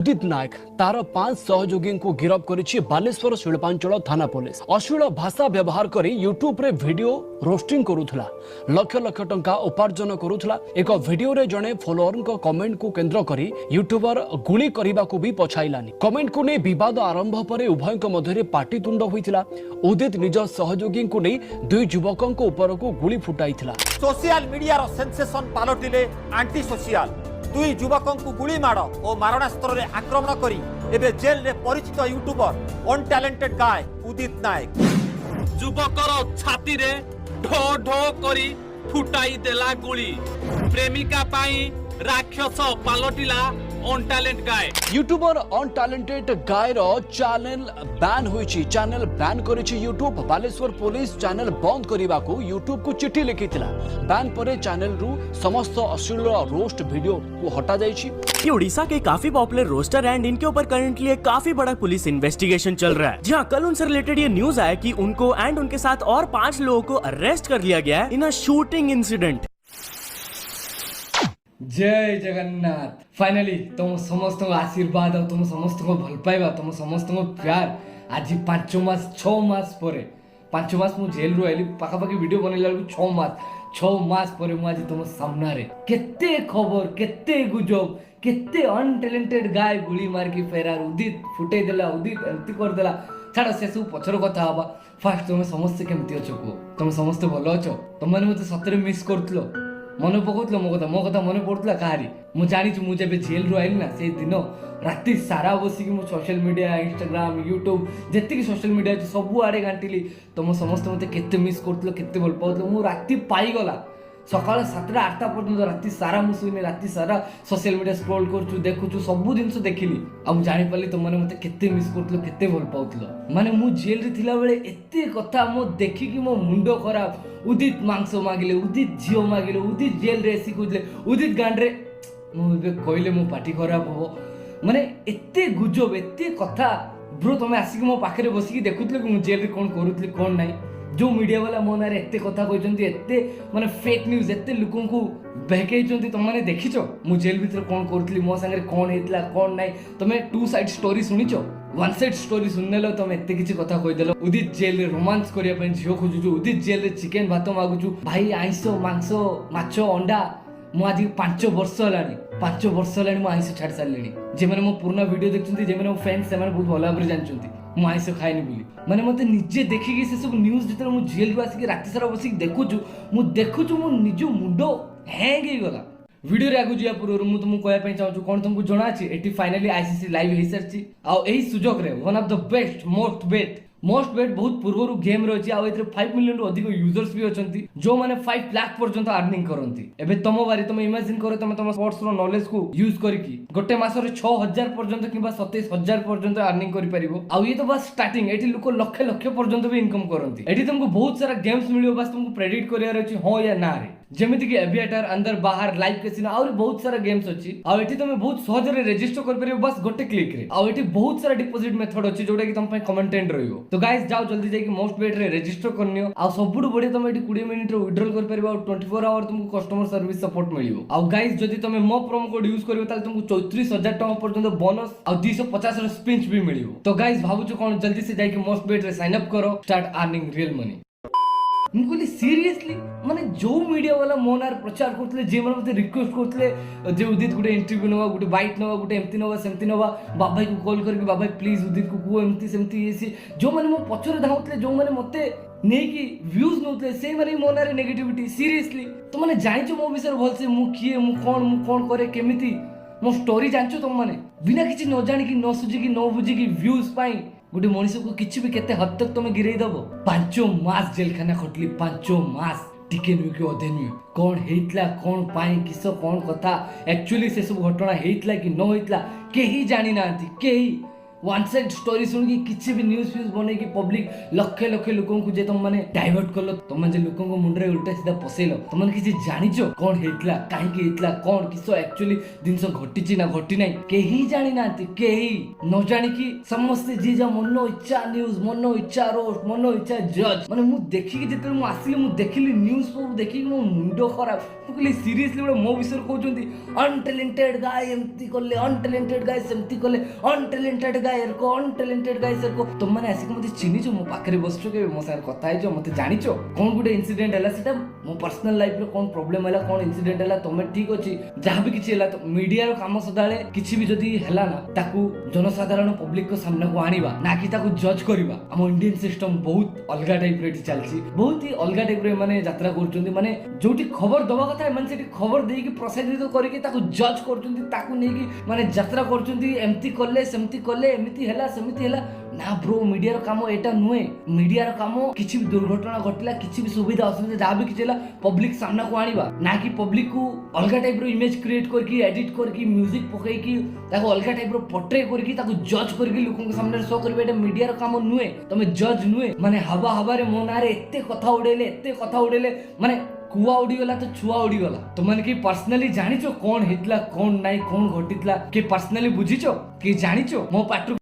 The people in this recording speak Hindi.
उदित नायक तार 5 सहयोगी को गिरफ्त करिछि बालेश्वर शिल्पांचल थाना पुलिस। अश्लील भाषा व्यवहार करी यूट्यूब रे वीडियो रोस्टिंग करुथला, लक्ष लक्ष टंका उपार्जन करुथला। एक वीडियो रे जने फॉलोअर को कमेंट को केंद्र करी यूट्यूबर गुली करिबा को भी पछाइलानी। कमेंट को नै विवाद आरंभ परे उभय को मध्य पाटितुंड होइथिला। उदित निज सहयोगी को नै दुई युवकों को ऊपर को गुली फुटाइथिला। सोशल मीडिया रो सेंसेशन पालटिले एंटी सोशल दुई युवकों को गुली माड़ और मारणास्त्र रे आक्रमण करी एबे जेल रे परिचित यूट्यूबर अनटैलेंटेड गाय उदित नायक युवकर छाती रे ढो ढो करी फुटाई देला गुली। प्रेमिका पाई राक्षस पालटिला untalent guy. YouTuber untalented guy रो चैनल बैन होईची। चैनल बैन करिछि यूट्यूब। बालेश्वर पुलिस चैनल बंद करिबा को यूट्यूब को चिट्ठी लिखिथिला। बैन परे चैनल रु समस्त अश्लील रोस्ट वीडियो को हटा जाईछि। ये उड़ीसा के काफी पॉपुलर रोस्टर एंड इनके ऊपर करंटली एक काफी बड़ा पुलिस इन्वेस्टिगेशन चल रहा है। जहां कल उनसे रिलेटेड ये न्यूज आया कि उनको एंड उनके साथ और 5 लोगों को अरेस्ट कर लिया गया है इन अ शूटिंग इंसिडेंट। जय जगन्नाथ। फाइनली तुम समस्त आशीर्वाद और तुम समस्त को भल पाइबा तुम समस्त को प्यार आज 5 मास 6 मास परे 5 मास मु जेल रु आइली पाखापाखि वीडियो बनैला 6 मास परे मु आज तुम सामना रे केते खबर केते गुजब केते अनटैलेंटेड गाय गुली मार के फेरार उदित फुटे देला उदित एंती कर देला। छाड़ से सब पछर कथा हबा। फास्ट तुम समस्त केमती अछो को तुम समस्त भलो अछो तुम माने मते सतरे मिस करतलो मन पकौतलो मो कथा मन पड़ुला कहारी मु जानी मु जेबे जेल रु आइली ना से दिन राति सारा बसिकी मु सोशल मीडिया इंस्टाग्राम यूट्यूब जेतिकी सोशल मीडिया सब आड़े घांटिली तुम समस्त मते केते मिस करतलो केते भल पाउतलो। मु राति पाई गला सकाळ 7टा 8टा पर्यंत राति सारा मु सुइने राति सारा सोशल मीडिया स्क्रॉल करछु देखुछु सब जिंस देखिली आ मु जानि पाली तुम माने मते केते मिस करतलो केते भल पाउतलो। माने मु जेल रे थिला बेले एते कथा मो देखिकी मो मुंडो खराब। उदित मांस मागिले उदित झियो मागिले उदित जेल रे एसी कुजले उदित गांडरे मु बे कहले मो पार्टी खराब हो। माने एते गुजब एते कथा ब्रो तुम आसिक मो पाखरे बसिकी देखुतले कि मु जेल रे कोन करूतली कोन नाही। जो मीडिया वाला मो नारे एते कथा कहचंती एते माने फेक न्यूज एते लोकन को बहकेचंती तुम माने देखिचो मु जेल भीतर कोन करूतली मो संगे कोन हेतला कोन नाही। तुमे 2 साइड स्टोरी सुनिचो 1 साइड स्टोरी सुननेलो तुम एते किछि कथा कहि देलो। उदित जेल रे रोमांस करिया पे झियो खोजुछु उदित जेल रे चिकन भात मागुछु भाई आइसो मांस माछो अंडा मु आज 5 वर्ष हलानी 5 वर्ष हलानी मु आइसो छाड़ सारलेनी। जे माने मो पूर्ण वीडियो देखचंती जे माने मो फैंस से माने बहुत भलो भाबरे जानचंती मु आइसो खाइनी बोली। माने मते निजे देखिकी से सब न्यूज जतरे मु जेल रो आसी राति सारा बसी देखुछु मु निजो मुंडो हैंग हे गला। वीडियो रे आगु जिया पूर्व मु तुमको कहया पई चाहू कोन तुमको जणा अछि एटी फाइनली आईसीसी लाइव हे सरछि आ एही सुजोग रे one of the best most bet बहुत पूर्व गेम रही आ 5 मिलियन रु अधिक यूजर्स भी अछंती जो माने 5 लाख पर्यंत अर्निंग करंती। एबे तम बारी तुम इमेजिन करो तुम स्पोर्ट्स रो नॉलेज को यूज करके गोटे मास रे 6000 पर्यंत किबा 27000 पर्यंत अर्निंग करि परिबो। आ ये तो बस स्टार्टिंग एठी लोक लक्ष लक्ष पर्यंत भी इनकम करंती। एठी तुमको बहुत सारा गेम्स मिलियो बस तुमको प्रेडिक्ट करिया रहछि हो या ना रे जेमिति कि एविएटर अंदर बाहर लाइव कैसिनो और बहुत सारा गेम्स अछि। आ एठी तुम बहुत सहज रे रजिस्टर कर परिबो बस गोटे क्लिक रे। आ एठी बहुत सारा डिपॉजिट मेथड अछि जोटा कि तुम पे कमेंटेंट रहइबो। तो गाइस जाओ जल्दी जाई कि मोस्ट बेट रे रजिस्टर करनियो आ सबुड बढिया तुम एठी 20 मिनिट रे विड्रॉल कर परिबो और 24 आवर तुमको कस्टमर सर्विस सपोर्ट मिलिबो। आ गाइस जदि तुम मो प्रोमो कोड यूज करियो ताले तुमको 34000 टका पर्यंत बोनस और 250 रे स्पिंच भी मिलिबो। तो गाइस भाबुछु कोन जल्दी से जाई कि मोस्ट बेट रे साइन अप करो स्टार्ट अर्निंग रियल मनी। मुझे सीरियसली माने जो मीडिया वाला मोनार प्रचार करते जे मन मते रिक्वेस्ट करते जे उदित गुटे इंटरव्यू नवा गुटे बाइट नवा गुटे एमती नवा सेमती नवा बाबाई को कॉल करके बाबाई प्लीज उदित को को एमती सेमती एसी जो माने मो पछरे धाउतले जो माने मते नै कि व्यूज नउतले से माने मोनार नेगेटिविटी सीरियसली तो माने जानिचो मो विषय भलसे मु किए मु कोन करे केमिति मो स्टोरी जानचो तुम माने बिना किछि न जानि कि न सुझी कि न बुझी कि व्यूज पाई गोटे मनीष को किसी भी केते हद तक तुम गिरे दबो। 5 मास जेल खाना खटली 5 मास टिके नुई के अधे नुई कौन हेतला कौन पाई किस कौन कथा एक्चुअली से सब घटना हेतला कि न हेतला केही जानी नांती केही वन साइड स्टोरी सुन की किसी भी न्यूज फ्यूज बने की पब्लिक लक्षे लक्षे लोगों को जे तुम माने डाइवर्ट करलो तुम जे लोगों को मुंडरे उल्टा सीधा पसेलो तुम किसी जानिचो कौन हेतला काहे की हेतला कौन किसो एक्चुअली जिनस घटिची ना घटी नाही केही जानि नांती केही न जानि की समस्त जी जा मनो इच्छा न्यूज मनो इच्छा रोस्ट मनो इच्छा जज माने मु देखि कि जेते मु आसिली मु देखिली न्यूज सब देखि मो मुंडो खराब मु कहली सीरियसली बडा मो विषय कहउचंती अनटैलेंटेड गाय एमती करले अनटैलेंटेड गाय सेमती करले अनटैलेंटेड गाय को अनटैलेंटेड गाय सर को तुम माने आसी मते चिनिचो मो पाखरे बसचो के मो सार कथा आइचो मते जानिचो कोन गुटे इंसिडेंट हला सेटा मो पर्सनल लाइफ रे कोन प्रॉब्लम हला कोन इंसिडेंट हला तुम ठीक अछि जहां भी किछि हला तो मीडिया रो काम सदाले किछि भी जदी हला ना ताकू जनसाधारण पब्लिक को सामने को आनिबा ना कि ताकू जज करबा हम इंडियन सिस्टम बहुत अलगा टाइप रे चलछि बहुत ही अलगा टाइप रे माने यात्रा करचंदी माने जोटी खबर दबा कथा माने सेठी खबर देई कि प्रसारित करके ताकू जज करचंदी ताकू नै कि माने यात्रा करचंदी एमती करले सेमती करले एमिति हला सेमिति हला ना ब्रो मीडिया रो काम एटा नुए मीडिया रो काम किछि भी दुर्घटना घटिला किछि भी सुविधा असुविधा जहां भी किछि हला पब्लिक सामने को आनिबा ना कि पब्लिक को अलगा टाइप रो इमेज क्रिएट करके एडिट करके म्यूजिक पकई की ताको अलगा टाइप रो पोर्ट्रे करके ताको जज करके लोगों के सामने शो करबे एटा मीडिया रो काम नुए तमे जज नुए माने हवा हवा रे मोनारे एते कथा उड़ेले माने कुआ उड़ीगला तो छुआ उड़ीगला तो मन की पर्सनली जानिचो कौन हेतला कौन नाई कौन घटितला के पर्सनली बुझिचो कि जानिचो मो पाटू